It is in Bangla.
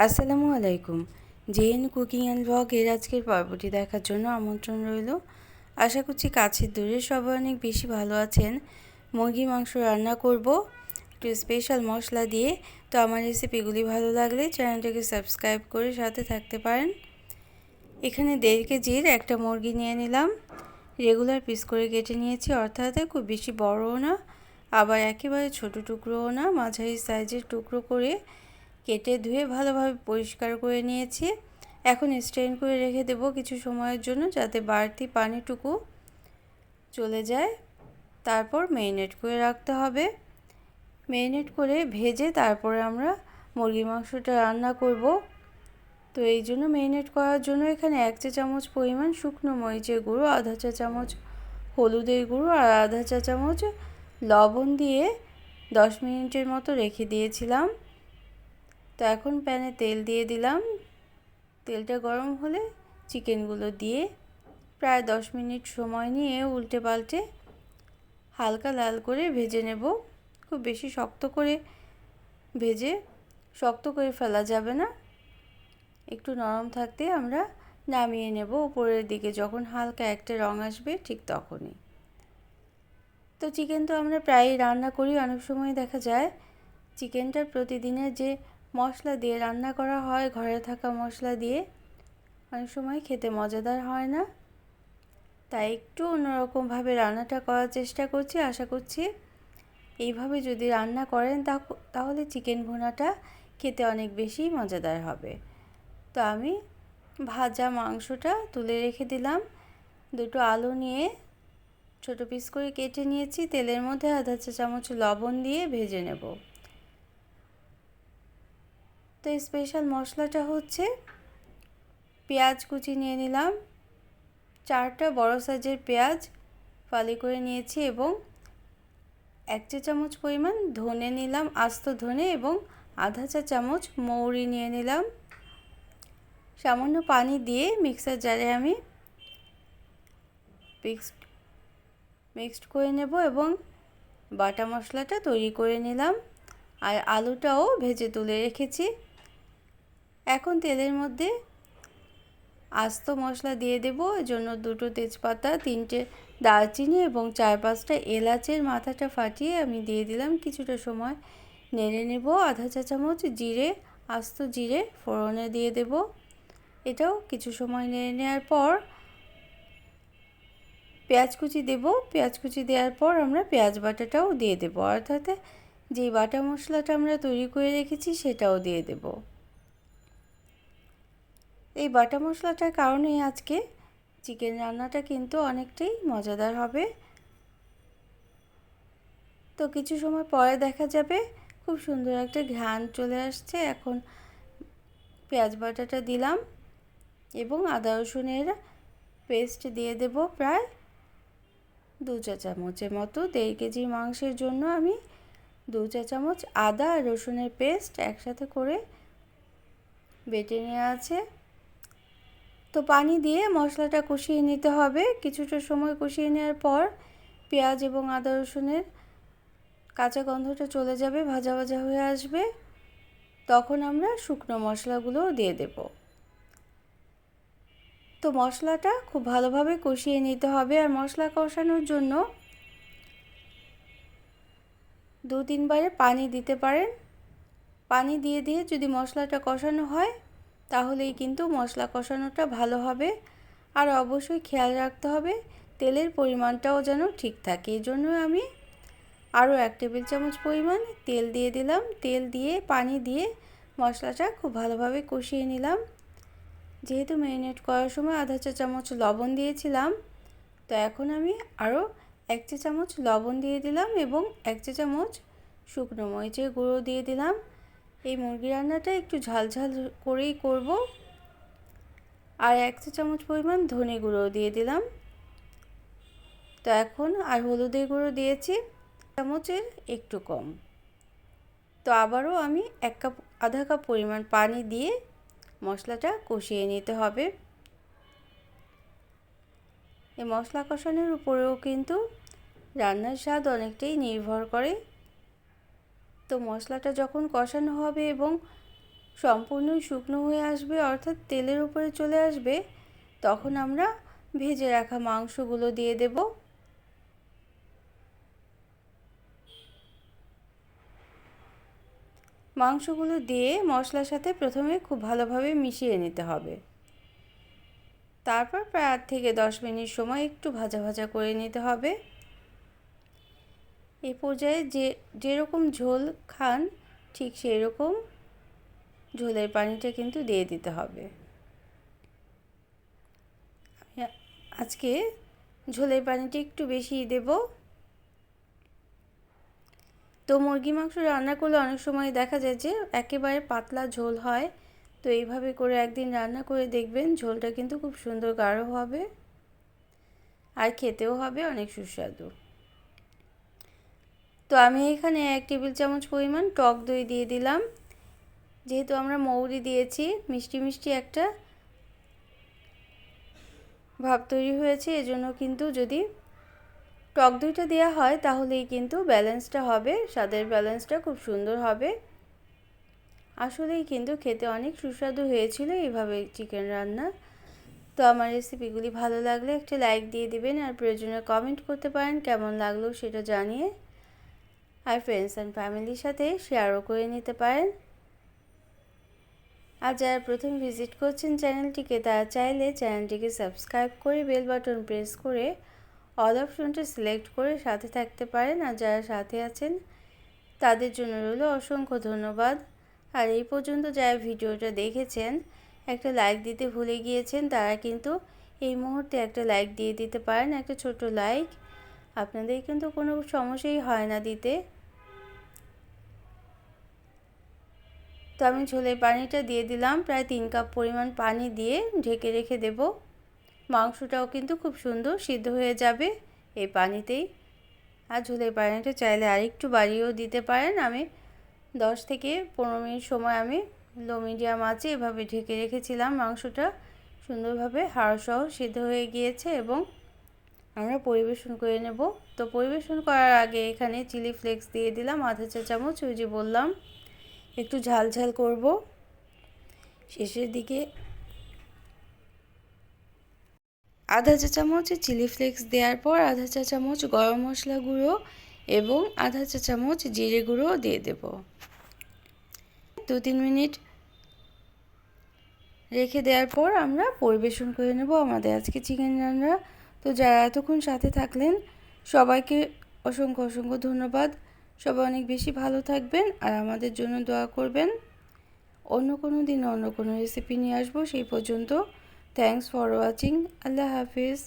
আসসালামু আলাইকুম। জেএন কুকিং অ্যান্ড ব্লগের আজকের পর্বটি দেখার জন্য আমন্ত্রণ রইল। আশা করছি কাছের দূরে সবাই অনেক বেশি ভালো আছেন। মুরগির মাংস রান্না করব একটু স্পেশাল মশলা দিয়ে। তো আমার রেসিপিগুলি ভালো লাগলে চ্যানেলটাকে সাবস্ক্রাইব করে সাথে থাকতে পারেন। এখানে 1.5 কেজির একটা মুরগি নিয়ে নিলাম। রেগুলার পিস করে কেটে নিয়েছি, অর্থাৎ খুব বেশি বড়ও না আবার একেবারে ছোট টুকরোও না, মাঝারি সাইজের টুকরো করে কেটে ধুয়ে ভালোভাবে পরিষ্কার করে নিয়েছি। এখন স্ট্রেন করে রেখে দেব কিছু সময়ের জন্য, যাতে বাড়তি পানিটুকু চলে যায়। তারপর ম্যারিনেট করে রাখতে হবে। ম্যারিনেট করে ভেজে তারপরে আমরা মুরগির মাংসটা রান্না করব। তো এই জন্য ম্যারিনেট করার জন্য এখানে 1 চা চামচ পরিমাণ শুকনো মরিচের গুঁড়ো, আধা চা চামচ হলুদের গুঁড়ো আর আধা চা চামচ লবণ দিয়ে 10 মিনিটের মতো রেখে দিয়েছিলাম। তো এখন প্যানে তেল দিয়ে দিলাম। তেলটা গরম হলে চিকেনগুলো দিয়ে প্রায় 10 মিনিট সময় নিয়ে উল্টে পাল্টে হালকা লাল করে ভেজে নেব। খুব বেশি শক্ত করে শক্ত করে ফেলা যাবে না, একটু নরম থাকতে আমরা নামিয়ে নেব। উপরের দিকে যখন হালকা একটা রং আসবে ঠিক তখনই। তো চিকেন তো আমরা প্রায়ই রান্না করি, অনেক সময় দেখা যায় চিকেনটা প্রতিদিনের যে মশলা দিয়ে রান্না করা হয়, ঘরে থাকা মশলা দিয়ে, অনেক সময় খেতে মজাদার হয় না। তাই একটু অন্যরকমভাবে রান্নাটা করার চেষ্টা করছি। আশা করছি এইভাবে যদি রান্না করেন তাহলে চিকেন ভুনাটা খেতে অনেক বেশি মজাদার হবে। তো আমি ভাজা মাংসটা তুলে রেখে দিলাম। দুটো আলু নিয়ে ছোট পিস করে কেটে নিয়েছি। তেলের মধ্যে আধা চা চামচ লবণ দিয়ে ভেজে নেব। তো স্পেশাল মশলাটা হচ্ছে পেঁয়াজ কুচি নিয়ে নিলাম, 4টা বড় সাইজের পেঁয়াজ ফালি করে নিয়েছি এবং 1 চা চামচ পরিমাণ ধনে নিলাম, আস্ত ধনে, এবং আধা চা চামচ মৌরি নিয়ে নিলাম। সামান্য পানি দিয়ে মিক্সার জারে আমি মিক্সড করে নেব এবং বাটা মশলাটা তৈরি করে নিলাম। আর আলুটাও ভেজে তুলে রেখেছি। এখন তেলের মধ্যে আস্ত মশলা দিয়ে দেব। এজন্য 2টো তেজপাতা, 3টে দারচিনি এবং 4-5টা এলাচের মাথাটা ফাটিয়ে আমি দিয়ে দিলাম। কিছুটা সময় নেড়ে নেব। আধা চা চামচ জিরে, আস্ত জিরে ফোড়নে দিয়ে দেব। এটাও কিছু সময় নেড়ে নেওয়ার পর পেঁয়াজ কুচি দেব। পেঁয়াজ কুচি দেওয়ার পর আমরা পেঁয়াজ বাটাটাও দিয়ে দেব, অর্থাৎ যে বাটা মশলাটা আমরা তৈরি করে রেখেছি সেটাও দিয়ে দেব। এই বাটা মশলাটার কারণেই আজকে চিকেন রান্নাটা কিন্তু অনেকটাই মজাদার হবে। তো কিছু সময় পরে দেখা যাবে খুব সুন্দর একটা ঘ্রাণ চলে আসছে। এখন পেঁয়াজ বাটাটা দিলাম এবং আদা রসুনের পেস্ট দিয়ে দেব প্রায় 2 চা চামচের মতো। 1.5 কেজি মাংসের জন্য আমি 2 চা চামচ আদা আর রসুনের পেস্ট একসাথে করে বেটে নেওয়া আছে। তো পানি দিয়ে মশলাটা কষিয়ে নিতে হবে। কিছুটা সময় কষিয়ে নেওয়ার পর পেঁয়াজ এবং আদা রসুনের কাঁচা গন্ধটা চলে যাবে, ভাজা ভাজা হয়ে আসবে। তখন আমরা শুকনো মশলাগুলোও দিয়ে দেব। তো মশলাটা খুব ভালোভাবে কষিয়ে নিতে হবে। আর মশলা কষানোর জন্য 2-3 বারে পানি দিতে পারেন। পানি দিয়ে দিয়ে যদি মশলাটা কষানো হয় তাহলেই কিন্তু মশলা কষানোটা ভালো হবে। আর অবশ্যই খেয়াল রাখতে হবে তেলের পরিমাণটাও যেন ঠিক থাকে। এই জন্য আমি আরও 1 টেবিল চামচ পরিমাণ তেল দিয়ে দিলাম। তেল দিয়ে পানি দিয়ে মশলাটা খুব ভালোভাবে কষিয়ে নিলাম। যেহেতু ম্যারিনেট করার সময় আধা চা চামচ লবণ দিয়েছিলাম, তো এখন আমি আরও 1 চা চামচ লবণ দিয়ে দিলাম এবং 1 চা চামচ শুকনো মরিচের গুঁড়ো দিয়ে দিলাম। এই মুরগি রান্নাটা একটু ঝালঝাল করেই করব। আর 1 চা চামচ পরিমাণ ধনে গুঁড়ো দিয়ে দিলাম। তো এখন আর হলুদের গুঁড়ো দিয়েছি চামচের একটু কম। তো আবারও আমি আধা কাপ পরিমাণ পানি দিয়ে মশলাটা কষিয়ে নিতে হবে। এই মশলা কষানোর উপরেও কিন্তু রান্নার স্বাদ অনেকটাই নির্ভর করে। তো মশলাটা যখন কষানো হবে এবং সম্পূর্ণই শুকনো হয়ে আসবে, অর্থাৎ তেলের উপরে চলে আসবে, তখন আমরা ভেজে রাখা মাংসগুলো দিয়ে দেব। মাংসগুলো দিয়ে মশলার সাথে প্রথমে খুব ভালোভাবে মিশিয়ে নিতে হবে। তারপর প্রায় 8 থেকে 10 মিনিট সময় একটু ভাজা ভাজা করে নিতে হবে। এই পর্যায়ে যেরকম ঝোল খান ঠিক সেই রকম ঝোলের পানিটা কিন্তু দিয়ে দিতে হবে। আজকে ঝোলের পানিটা একটু বেশিই দেব। তো মুরগি মাংস রান্না করলে অনেক সময় দেখা যায় যে একেবারে পাতলা ঝোল হয়, তো এইভাবে করে একদিন রান্না করে দেখবেন, ঝোলটা কিন্তু খুব সুন্দর গাঢ় হবে আর খেতেও হবে অনেক সুস্বাদু। তো আমি এখানে 1 টেবিল চামচ পরিমাণ টক দই দিয়ে দিলাম। যেহেতু আমরা মৌরি দিয়েছি, মিষ্টি মিষ্টি একটা ভাব তৈরি হয়েছে, এজন্য কিন্তু যদি টক দইটা দেওয়া হয় তাহলেই কিন্তু ব্যালেন্সটা হবে, স্বাদের ব্যালেন্সটা খুব সুন্দর হবে। আসলেই কিন্তু খেতে অনেক সুস্বাদু হয়েছিল এইভাবে চিকেন রান্না। তো আমার রেসিপিগুলি ভালো লাগলে একটা লাইক দিয়ে দিবেন, আর প্রয়োজনে কমেন্ট করতে পারেন কেমন লাগলো সেটা জানিয়ে, আর ফ্রেন্ডস অ্যান্ড ফ্যামিলির সাথে শেয়ারও করে নিতে পারেন। আর যারা প্রথম ভিজিট করছেন চ্যানেলটিকে, তারা চাইলে চ্যানেলটিকে সাবস্ক্রাইব করে বেল বাটন প্রেস করে অল অপশনটা সিলেক্ট করে সাথে থাকতে পারেন। আর যারা সাথে আছেন তাদের জন্য রইল অসংখ্য ধন্যবাদ। আর এই পর্যন্ত যারা ভিডিওটা দেখেছেন, একটা লাইক দিতে ভুলে গিয়েছেন, তারা কিন্তু এই মুহূর্তে একটা লাইক দিয়ে দিতে পারেন, একটা ছোট লাইক। আপনাদের কিন্তু কোনো সমস্যাই হয় না দিতে। তো আমি ঝোলের পানিটা দিয়ে দিলাম, প্রায় 3 কাপ পরিমাণ পানি দিয়ে ঢেকে রেখে দেব। মাংসটাও কিন্তু খুব সুন্দর সিদ্ধ হয়ে যাবে এই পানিতেই। আর ঝোলের পানিটা চাইলে আরেকটু বাড়িয়েও দিতে পারেন। আমি 10 থেকে 15 মিনিট সময় আমি লো মিডিয়াম আঁচে এভাবে ঢেকে রেখেছিলাম। মাংসটা সুন্দরভাবে হাড়সহ সিদ্ধ হয়ে গিয়েছে এবং আমরা পরিবেশন করে নেব। তো পরিবেশন করার আগে এখানে চিলি ফ্লেক্স দিয়ে দিলাম আধা চা চামচ। ওই যে বললাম একটু ঝাল ঝাল করব, শেষের দিকে আধা চা চামচ চিলি ফ্লেক্স দেওয়ার পর আধা চা চামচ গরম মশলা গুঁড়ো এবং আধা চা চামচ জিরে গুঁড়ো দিয়ে দেব। 2-3 মিনিট রেখে দেওয়ার পর আমরা পরিবেশন করে নেব আমাদের আজকে চিকেন রান্না। তো যারা এতক্ষণ সাথে থাকলেন সবাইকে অসংখ্য অসংখ্য ধন্যবাদ। সবাই অনেক বেশি ভালো থাকবেন আর আমাদের জন্য দোয়া করবেন। অন্য কোনো দিন অন্য কোনো রেসিপি নিয়ে আসবো, সেই পর্যন্ত thanks for watching. Allah Hafiz.